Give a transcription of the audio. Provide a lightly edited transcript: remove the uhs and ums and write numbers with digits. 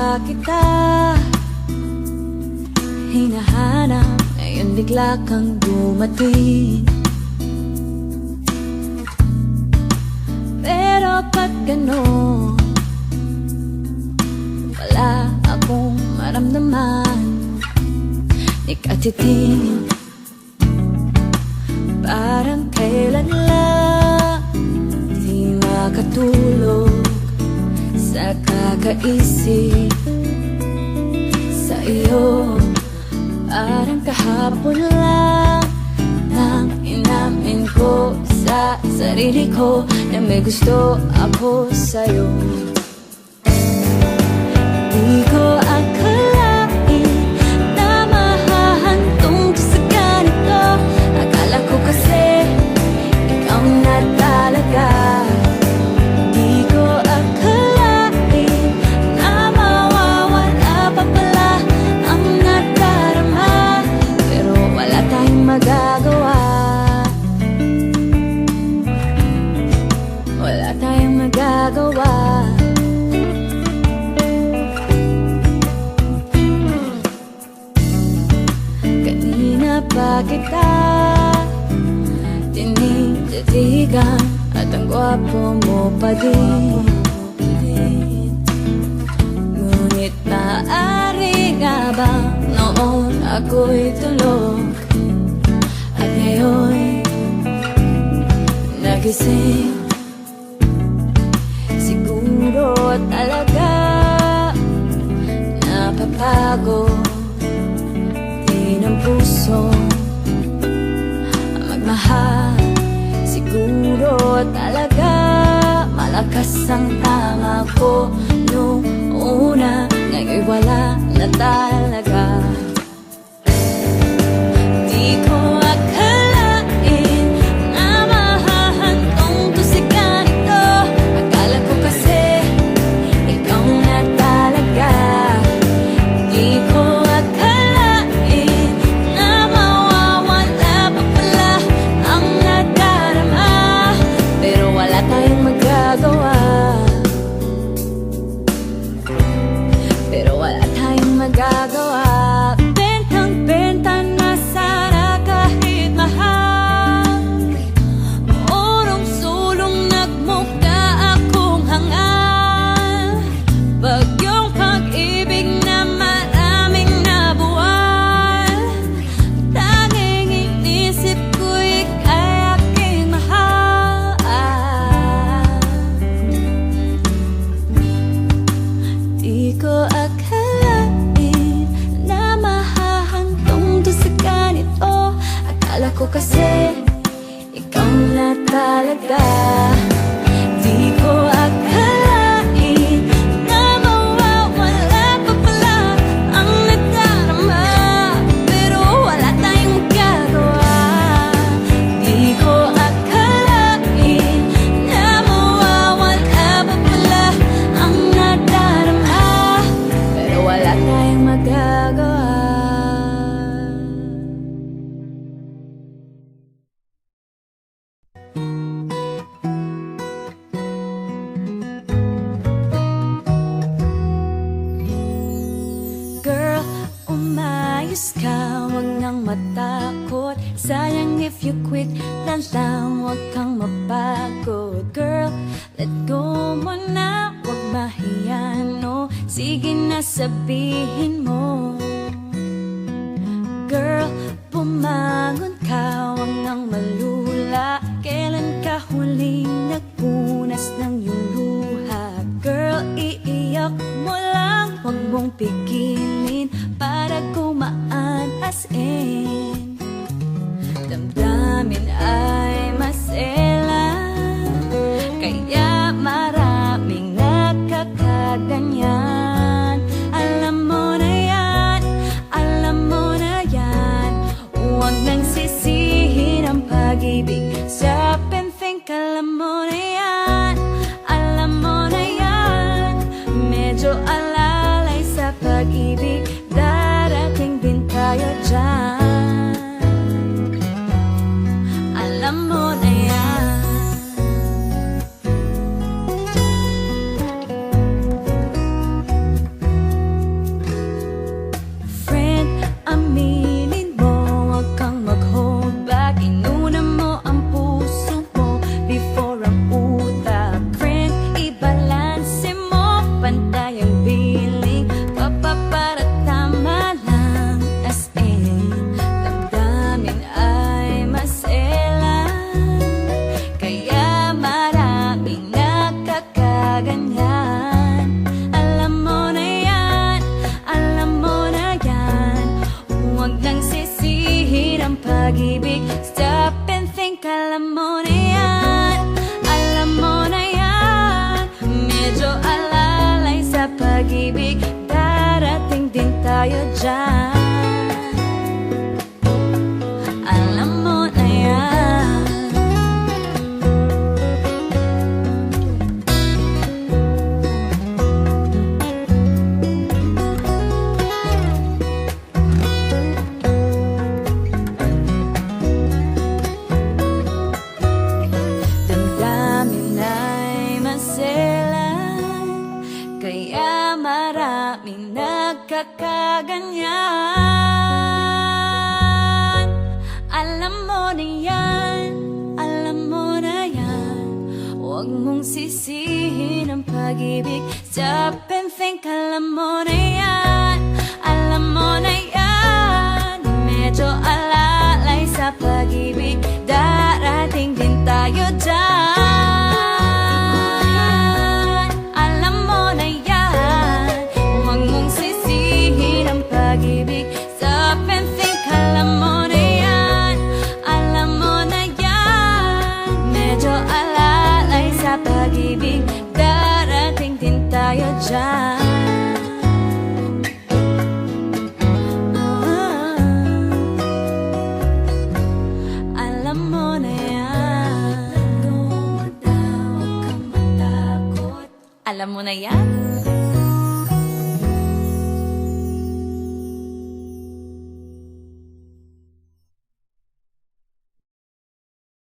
pa kita hinahanap, ngayon bigla kang dumating. Pero ba't ganon? Wala akong maramdaman. Di ka titingin, parang kailan lang di makatulog sa kakaisip sa iyo. Parang kahapon lang nang inamin ko sa sarili ko na may gusto ako sa'yo. Di ko akalain na mahahantong to sa ganito. Akala ko kasi ikaw na talaga. Di ko akalain na mawawala pa pala ang nadarama. Pero wala tayong magagawa. Wala tayong magagawa. Kanina pa kita tinititigan at ang gwapo mo pa din. Ngunit maaari nga ba noon ako'y tulog at ngayon nagising? Siguro talaga napapagod din ang puso magmahal. Siguro talaga malakas ang tama ko nung una, ngayon wala na talaga. Di ko akalain na mahahantong to sa ganito. Akala ko kasi ikaw na talaga. Di ko akalain na mawawala pa pala ang nadarama. Pero wala tayong magagawa. Pero wala tayong magagawa. Bentang-benta na sana kahit mahal. Urong-sulong nagmukha akong hangal. Bagyong pag-ibig na maraming nabuwal. Tanging inisip ko'y ika'y aking mahal. Di ko akalain na mahahantong to sa ganito. Akala ko kasi ikaw na talaga. Di ko akalain na mawawala pa pala ang nadarama. Pero wala tayong magagawa. Di ko akalain na mawawala pa pala ang nadarama. Pero wala tayong magagawa. Girl, umayos ka, wag nang matakot. Sayang if you quit, lang wag kang mapagod. Girl, let go mo na, wag mahiya, no. Sige na sabihin mo. Girl, bumangon ka, wag nang malula. Kailan ka huling nagpunas ng iyong luha? Girl, iiyak mo lang, wag mong pigilin para gumaan as in. Damdamin ay maselan, kaya maraming nakakaganyan. Alam mo na yan, alam mo na yan. Huwag nang sisihin ang pag-ibig. Stop and think, alam mo na yan, alam mo na yan. Medyo alalay sa pag-ibig, darating din tayo dyan. Alam mo na yan. tayo dyan. Alam mo na yan. Damdamin ay maselan, kaya maraming nagkakaganyan. Alam mo na yan, alam mo na yan. Huwag mong sisihin ang pag-ibig. Stop and think, alam mo na yan, alam mo na yan. Medyo alalay sa pag-ibig, darating din tayo dyan. Alam mo na yan, huwag mong sisihin ang pag-ibig. Stop and think, alam mo na yan, alam mo na yan. Medyo alalay sa pag-ibig, darating din tayo dyan. Alam mo na yan, huwag kang matakot. Alam mo na yan.